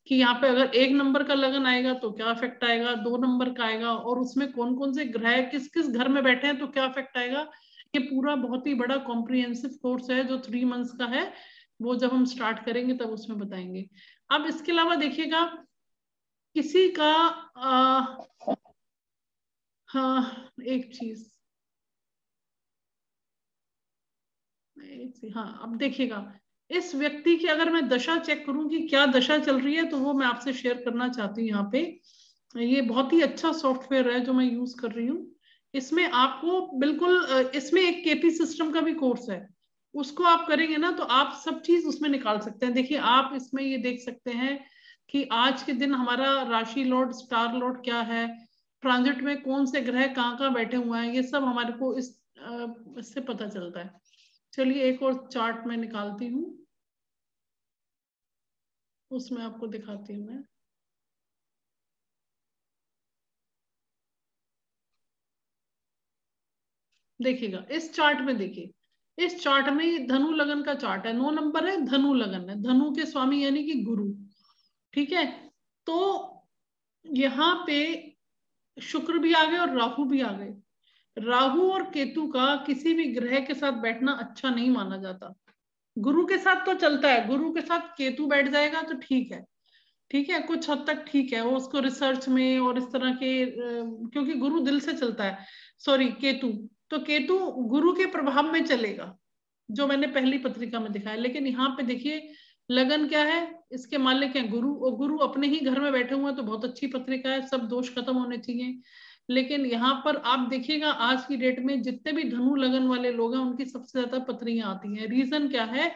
कि यहाँ पे अगर 1 नंबर का लगन आएगा तो क्या इफेक्ट आएगा, 2 नंबर का आएगा, और उसमें कौन कौन से ग्रह किस किस घर में बैठे हैं तो क्या इफेक्ट आएगा। ये पूरा बहुत ही बड़ा कॉम्प्रिहेंसिव कोर्स है जो 3 मंथ्स का है, वो जब हम स्टार्ट करेंगे तब उसमें बताएंगे। अब इसके अलावा देखिएगा, किसी का हाँ एक चीज, हाँ अब देखिएगा, इस व्यक्ति की अगर मैं दशा चेक करूं कि क्या दशा चल रही है, तो वो मैं आपसे शेयर करना चाहती हूँ यहाँ पे। ये बहुत ही अच्छा सॉफ्टवेयर है जो मैं यूज कर रही हूँ। इसमें आपको बिल्कुल इसमें एक केपी सिस्टम का भी कोर्स है, उसको आप करेंगे ना तो आप सब चीज उसमें निकाल सकते हैं। देखिए आप इसमें ये देख सकते हैं कि आज के दिन हमारा राशि लॉर्ड स्टार लॉर्ड क्या है, ट्रांजिट में कौन से ग्रह कहाँ कहाँ बैठे हुए हैं, ये सब हमारे को इससे पता चलता है। चलिए एक और चार्ट में निकालती हूँ, उसमें आपको दिखाती हूँ मैं। देखिएगा इस चार्ट में, देखिए इस चार्ट में ये धनु लगन का चार्ट है, 9 नंबर है, धनु लगन है, धनु के स्वामी यानी कि गुरु, ठीक है। तो यहाँ पे शुक्र भी आ गए और राहु भी आ गए। राहु और केतु का किसी भी ग्रह के साथ बैठना अच्छा नहीं माना जाता। गुरु के साथ तो चलता है, गुरु के साथ केतु बैठ जाएगा तो ठीक है, ठीक है, कुछ हद तक ठीक है, वो उसको रिसर्च में और इस तरह के क्योंकि गुरु दिल से चलता है, सॉरी केतु, तो केतु गुरु के प्रभाव में चलेगा जो मैंने पहली पत्रिका में दिखाया। लेकिन यहाँ पे देखिए लगन क्या है, इसके मालिक हैं गुरु, और गुरु अपने ही घर में बैठे हुए हैं, तो बहुत अच्छी पत्रिका है, सब दोष खत्म होने चाहिए। लेकिन यहाँ पर आप देखिएगा आज की डेट में जितने भी धनु लगन वाले लोग हैं उनकी सबसे ज्यादा पत्रियां आती हैं। रीजन क्या है,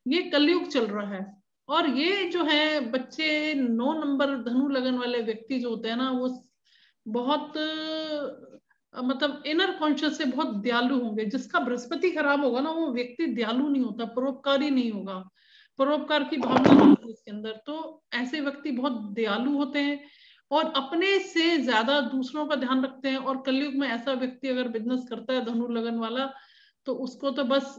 ये कलयुग चल रहा है, और ये जो है बच्चे 9 नंबर धनु लगन वाले व्यक्ति जो होते हैं ना, वो बहुत मतलब इनर कॉन्शियस से बहुत दयालु होंगे। जिसका बृहस्पति खराब होगा ना, वो व्यक्ति दयालु नहीं होता, परोपकारी नहीं होगा, परोपकार की भावना नहीं होती इसके अंदर। तो ऐसे व्यक्ति बहुत दयालु होते हैं और अपने से ज्यादा दूसरों का ध्यान रखते हैं। और कलयुग में ऐसा व्यक्ति अगर बिजनेस करता है धनु लगन वाला, तो उसको तो बस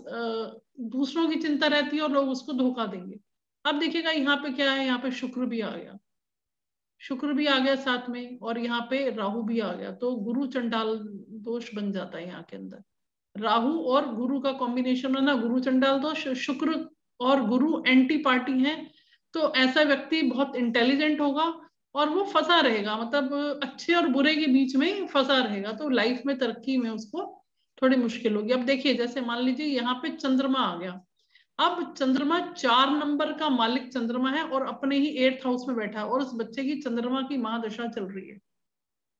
दूसरों की चिंता रहती है और लोग उसको धोखा देंगे। अब देखिएगा यहाँ पे क्या है, यहाँ पे शुक्र भी आ गया, शुक्र भी आ गया साथ में, और यहाँ पे राहु भी आ गया, तो गुरु चंडाल दोष बन जाता है यहाँ के अंदर। राहु और गुरु का कॉम्बिनेशन में ना गुरु चंडाल दोष, शुक्र और गुरु एंटी पार्टी हैं। तो ऐसा व्यक्ति बहुत इंटेलिजेंट होगा और वो फंसा रहेगा, मतलब अच्छे और बुरे के बीच में फंसा रहेगा, तो लाइफ में तरक्की में उसको थोड़ी मुश्किल होगी। अब देखिए जैसे मान लीजिए यहाँ पे चंद्रमा आ गया, अब चंद्रमा 4 नंबर का मालिक चंद्रमा है और अपने ही 8th हाउस में बैठा है, और उस बच्चे की चंद्रमा की महादशा चल रही है।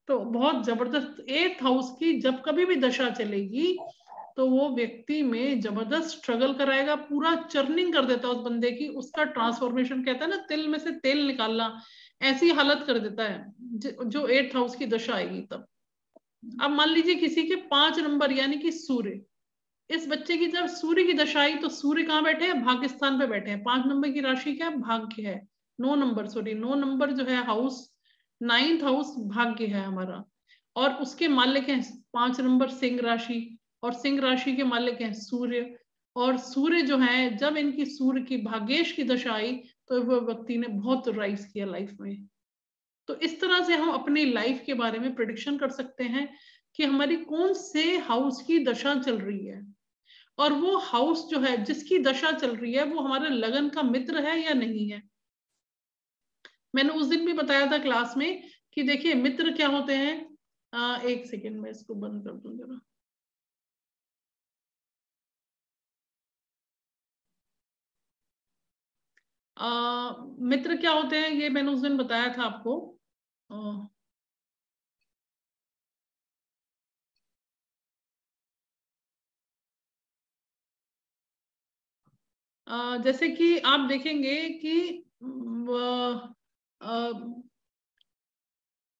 तो बहुत जबरदस्त 8th हाउस की जब कभी भी दशा चलेगी तो वो व्यक्ति में जबरदस्त स्ट्रगल कराएगा, पूरा चर्निंग कर देता है उस बंदे की, उसका ट्रांसफॉर्मेशन, कहता है ना तिल में से तेल निकालना, ऐसी हालत कर देता है जो 8th हाउस की दशा आएगी तब। अब मान लीजिए किसी के 5 नंबर यानी कि सूर्य, इस बच्चे की जब सूर्य की दशा आई तो सूर्य कहाँ बैठे हैं, भाग्य स्थान पे बैठे हैं। 5 नंबर की राशि क्या है, भाग्य है। 9 नंबर, सॉरी 9 नंबर जो है हाउस, 9th हाउस भाग्य है हमारा, और उसके मालिक हैं 5 नंबर सिंह राशि, और सिंह राशि के मालिक हैं सूर्य। और सूर्य जो है, जब इनकी सूर्य की भाग्येश की दशा आई तो वो व्यक्ति ने बहुत राइज किया लाइफ में। तो इस तरह से हम अपनी लाइफ के बारे में प्रिडिक्शन कर सकते हैं कि हमारी कौन से हाउस की दशा चल रही है, और वो हाउस जो है जिसकी दशा चल रही है वो हमारे लगन का मित्र है या नहीं है। मैंने उस दिन भी बताया था क्लास में कि देखिए मित्र क्या होते हैं। एक सेकेंड में इसको बंद कर दूं जरा। मित्र क्या होते हैं ये मैंने उस दिन बताया था आपको। जैसे कि आप देखेंगे कि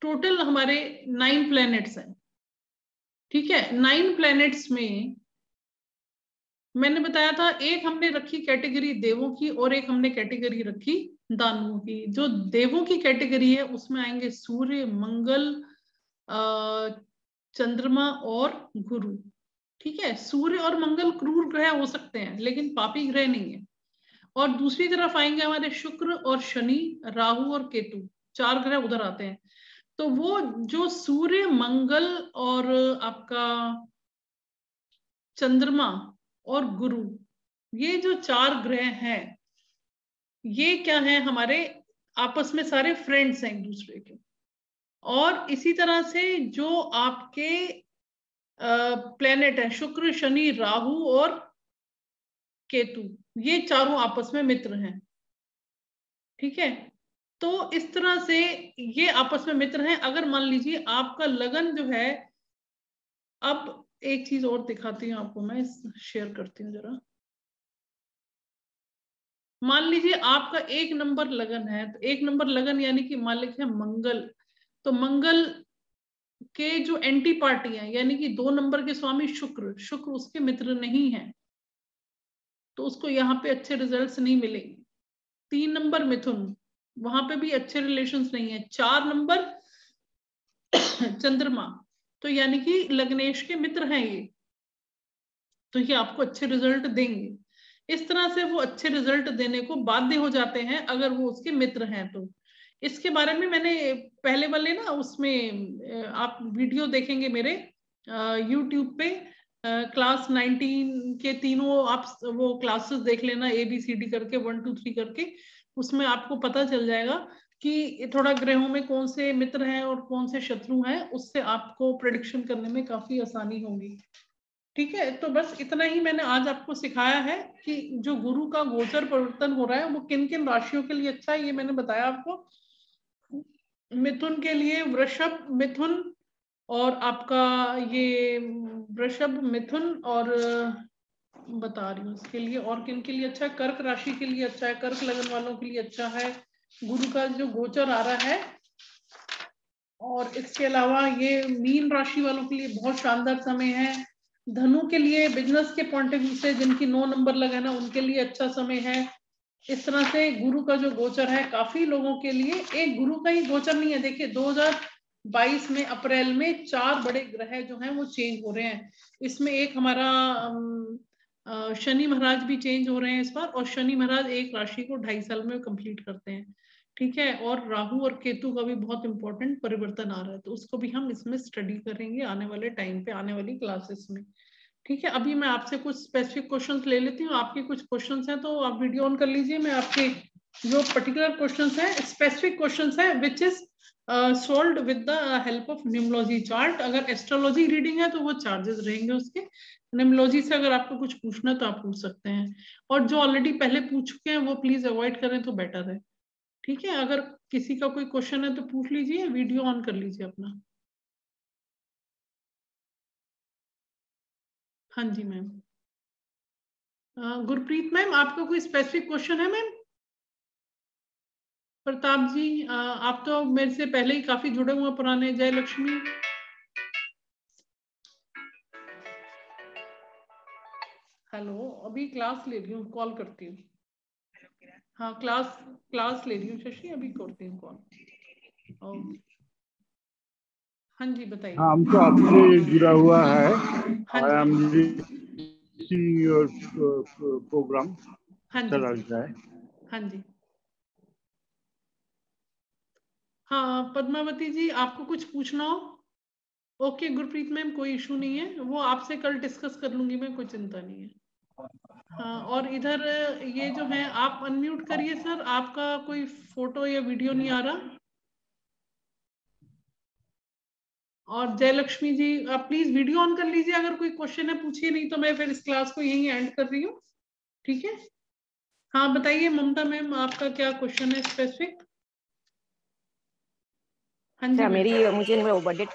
टोटल हमारे 9 प्लैनेट्स हैं, ठीक है। 9 प्लैनेट्स में मैंने बताया था एक हमने रखी कैटेगरी देवों की और एक हमने कैटेगरी रखी दानवों की। जो देवों की कैटेगरी है उसमें आएंगे सूर्य, मंगल, चंद्रमा और गुरु, ठीक है। सूर्य और मंगल क्रूर ग्रह हो सकते हैं लेकिन पापी ग्रह नहीं है। और दूसरी तरफ आएंगे हमारे शुक्र और शनि, राहु और केतु, 4 ग्रह उधर आते हैं। तो वो जो सूर्य, मंगल और आपका चंद्रमा और गुरु, ये जो 4 ग्रह हैं, ये क्या है, हमारे आपस में सारे फ्रेंड्स हैं एक दूसरे के। और इसी तरह से जो आपके प्लेनेट है शुक्र, शनि, राहु और केतु, ये चारों आपस में मित्र हैं, ठीक है। तो इस तरह से ये आपस में मित्र हैं। अगर मान लीजिए आपका लगन जो है, अब एक चीज और दिखाती हूँ आपको, मैं शेयर करती हूँ जरा। मान लीजिए आपका 1 नंबर लगन है, तो 1 नंबर लगन यानी कि मालिक है मंगल। तो मंगल के जो एंटी पार्टी है यानी कि 2 नंबर के स्वामी शुक्र, शुक्र उसके मित्र नहीं है, तो उसको यहाँ पे अच्छे रिजल्ट्स नहीं मिलेंगे। 3 नंबर मिथुन, वहां पे भी अच्छे रिलेशंस नहीं है। 4 नंबर चंद्रमा, तो यानी कि लग्नेश के मित्र हैं ये, तो ये आपको अच्छे रिजल्ट देंगे। इस तरह से वो अच्छे रिजल्ट देने को बाध्य हो जाते हैं अगर वो उसके मित्र हैं। तो इसके बारे में मैंने पहले वाले ना उसमें आप वीडियो देखेंगे मेरे यूट्यूब पे, क्लास 19 के तीनों आप वो क्लासेस देख लेना, ABCD करके 1 2 3 करके। उसमें आपको पता चल जाएगा कि थोड़ा ग्रहों में कौन से मित्र हैं और कौन से शत्रु हैं, उससे आपको प्रेडिक्शन करने में काफी आसानी होगी, ठीक है। तो बस इतना ही मैंने आज आपको सिखाया है कि जो गुरु का गोचर परिवर्तन हो रहा है वो किन किन राशियों के लिए अच्छा है, ये मैंने बताया आपको। मिथुन के लिए वृषभ, मिथुन और आपका ये वृषभ, मिथुन और बता रही हूँ इसके लिए, और किन के लिए अच्छा है, कर्क राशि के लिए अच्छा है, कर्क लगन वालों के लिए अच्छा है गुरु का जो गोचर आ रहा है। और इसके अलावा ये मीन राशि वालों के लिए बहुत शानदार समय है। धनु के लिए बिजनेस के पॉइंट ऑफ व्यू से जिनकी 9 नंबर लगा ना, उनके लिए अच्छा समय है। इस तरह से गुरु का जो गोचर है काफी लोगों के लिए, एक गुरु का ही गोचर नहीं है। देखिए 2022 में अप्रैल में 4 बड़े ग्रह जो हैं वो चेंज हो रहे हैं। इसमें एक हमारा शनि महाराज भी चेंज हो रहे हैं इस बार, और शनि महाराज एक राशि को 2.5 साल में कंप्लीट करते हैं, ठीक है। और राहु और केतु का भी बहुत इंपॉर्टेंट परिवर्तन आ रहा है, तो उसको भी हम इसमें स्टडी करेंगे आने वाले टाइम पे, आने वाली क्लासेस में, ठीक है। अभी मैं आपसे कुछ स्पेसिफिक क्वेश्चंस ले लेती हूँ। आपके कुछ क्वेश्चंस हैं तो आप वीडियो ऑन कर लीजिए। मैं आपके जो पर्टिकुलर क्वेश्चंस हैं, स्पेसिफिक क्वेश्चंस हैं which is solved with the help of numerology chart. अगर एस्ट्रोलॉजी रीडिंग है तो वो चार्जेस रहेंगे उसके। न्यूमरोलॉजी से अगर आपको कुछ पूछना है तो आप पूछ सकते हैं, और जो ऑलरेडी पहले पूछ चुके हैं वो प्लीज अवॉइड करें तो बेटर है, ठीक है। अगर किसी का कोई क्वेश्चन है तो पूछ लीजिए, वीडियो ऑन कर लीजिए अपना। हाँ जी मैम। गुरप्रीत मैम, आपका कोई स्पेसिफिक क्वेश्चन है मैम? प्रताप जी, आप तो मेरे से पहले ही काफी जुड़े हुए पुराने। जय लक्ष्मी, हेलो, अभी क्लास ले रही हूँ, कॉल करती हूँ। हाँ, क्लास ले रही हूँ शशि, अभी करती हूँ कॉल। ओके, हाँ जी बताइए। हम तो आपसे जुड़ा हुआ है। हाँ आई एम जी, योर प्रोग्राम। हाँ अच्छा जी, लगता है। हाँ जी। हाँ पद्मावती जी, आपको कुछ पूछना हो? ओके गुरप्रीत मैम, कोई इशू नहीं है, वो आपसे कल डिस्कस कर लूंगी मैं, कोई चिंता नहीं है। हाँ, और इधर ये जो है आप अनम्यूट करिए सर, आपका कोई फोटो या वीडियो नहीं आ रहा। और जयलक्ष्मी जी, आप प्लीज वीडियो ऑन कर लीजिए, अगर कोई क्वेश्चन है पूछिए, नहीं तो मैं फिर इस क्लास को यहीं एंड कर रही हूँ, ठीक है। हाँ बताइए ममता मैम, आपका क्या क्वेश्चन है स्पेसिफिक? हाँ जी मैम। मुझे बर्थडे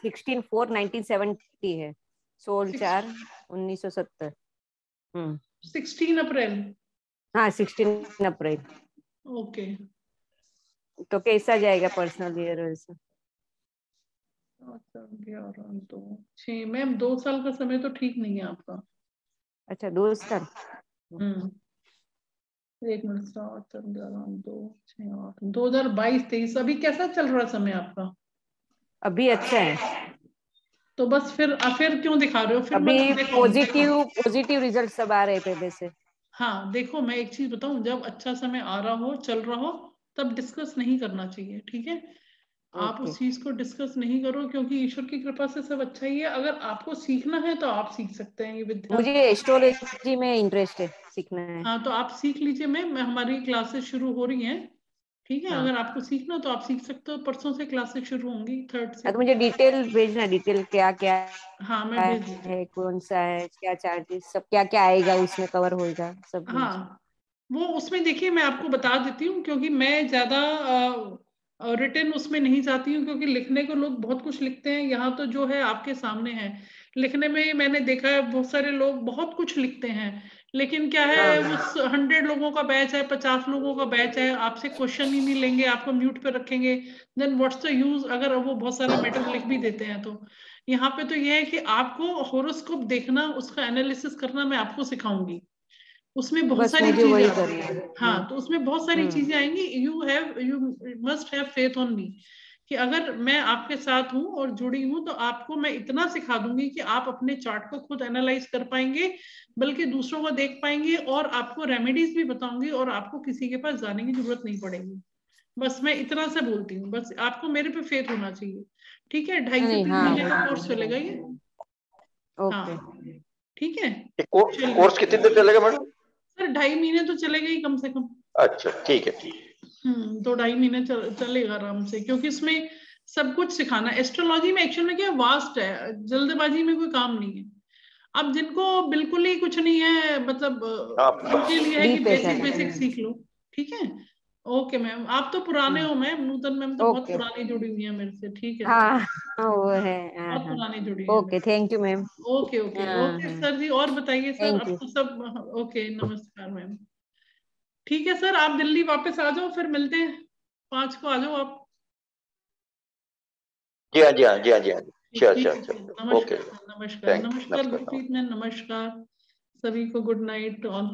16/4/1970 है, 16/4/1970। 16 अप्रैल। हाँ 16 अप्रैल। ओके, तो कैसा जाएगा पर्सनल ईयर वैसे? 11 2 6 मैम 2 साल का समय तो ठीक नहीं है आपका। अच्छा 2 साल। एक मिनट 7 11 2 6 8 2022-23 अभी कैसा चल रहा समय आपका? अभी अच्छा है। तो बस फिर क्यों दिखा रहे हो? फिर अभी मत देखो। पॉजिटिव रिजल्ट सब आ रहे हैं पहले से। हाँ देखो, मैं एक चीज बताऊं, जब अच्छा समय आ रहा हो, चल रहा हो, तब डिस्कस नहीं करना चाहिए, ठीक है? आप ओके। उस चीज को डिस्कस नहीं करो, क्योंकि ईश्वर की कृपा से सब अच्छा ही है। अगर आपको सीखना है तो आप सीख सकते हैं ये विद्या। मुझे एस्ट्रोलॉजी में इंटरेस्ट है, सीखना है। हाँ तो आप सीख लीजिए मैम, हमारी क्लासेस शुरू हो रही हैं, ठीक है? हाँ। अगर आपको सीखना तो आप सीख सकते हो। परसों से क्लासेस शुरू होंगी, 3rd से। तो मुझे डिटेल भेजना, डिटेल क्या क्या हाँ मैं भेज दूंगी। है, कौन सा है, क्या चार्जेस, सब क्या क्या आएगा उसमें, कवर होएगा सब भेजना। हाँ वो उसमें देखिए, मैं आपको बता देती हूँ, क्योंकि मैं ज्यादा रिटर्न उसमें नहीं जाती हूँ, क्योंकि लिखने को लोग बहुत कुछ लिखते हैं। यहाँ तो जो है आपके सामने है। लिखने में मैंने देखा है बहुत सारे लोग बहुत कुछ लिखते हैं, लेकिन क्या है, हाँ। उस 100 लोगों का बैच है, 50 लोगों का बैच है, आपसे क्वेश्चन ही नहीं लेंगे, आपको म्यूट पे रखेंगे। देन व्हाट्स द यूज, अगर वो बहुत सारा मैटर लिख भी देते हैं तो। यहाँ पे तो ये है कि आपको होरोस्कोप देखना, उसका एनालिसिस करना मैं आपको सिखाऊंगी। उसमें बहुत बस सारी मुझे चीजें वही आती करना है। है। हाँ तो उसमें बहुत सारी हम्म। चीजें आएंगी। You must have faith on me, कि अगर मैं आपके साथ हूँ और जुड़ी हूँ तो आपको मैं इतना सिखा दूंगी कि आप अपने चार्ट को खुद एनालाइज कर पाएंगे, बल्कि दूसरों को देख पाएंगे, और आपको रेमेडीज भी बताऊंगी, और आपको किसी के पास जाने की जरूरत नहीं पड़ेगी। बस मैं इतना से बोलती हूँ, बस आपको मेरे पे फेथ होना चाहिए, ठीक है? 2.5 से नहीं, 3 हाँ महीने वो का तो कोर्स चलेगा ये। ओके। हाँ ठीक है, चलिए। कोर्स कितने दिन चलेगा मैडम? सर 2.5 महीने तो चलेगा ही कम से कम। अच्छा ठीक है। 2-2.5 महीने चलेगा आराम से, क्योंकि इसमें सब कुछ सिखाना है। एस्ट्रोलॉजी में एक्चुअल में क्या वास्ट है, जल्दबाजी में कोई काम नहीं है। अब जिनको बिल्कुल ही कुछ नहीं है, मतलब आप उनके लिए है कि डीप है बेसिक सर। बेसिक सीख लो, ठीक है? ओके मैम, आप तो पुराने हो मैम, नूतन मैम तो बहुत ओके। पुरानी जुड़ी हुई है मेरे से, ठीक है सर? हाँ वो है। हाँ बहुत हाँ। पुरानी जुड़ी है मेरे ओके, थैंक यू मैम। से। ओके ओके हाँ ओके हाँ। सर जी, और बताइए सर, थैंक अब यू। तो सब ओके। नमस्कार मैम। ठीक है सर, आप दिल्ली वापस आ जाओ, फिर मिलते हैं। 5 को आ जाओ आप। जी हाँ जी हाँ जी हाँ जी हाँ जी। श्योर ठीक श्योर है सर, श्योर। ओके। नमस्कार सर, नमस्कार थैंक नमस्कार नमस्कार। गुरप्रीत मैम, नमस्कार सभी को, गुड नाइट ऑल।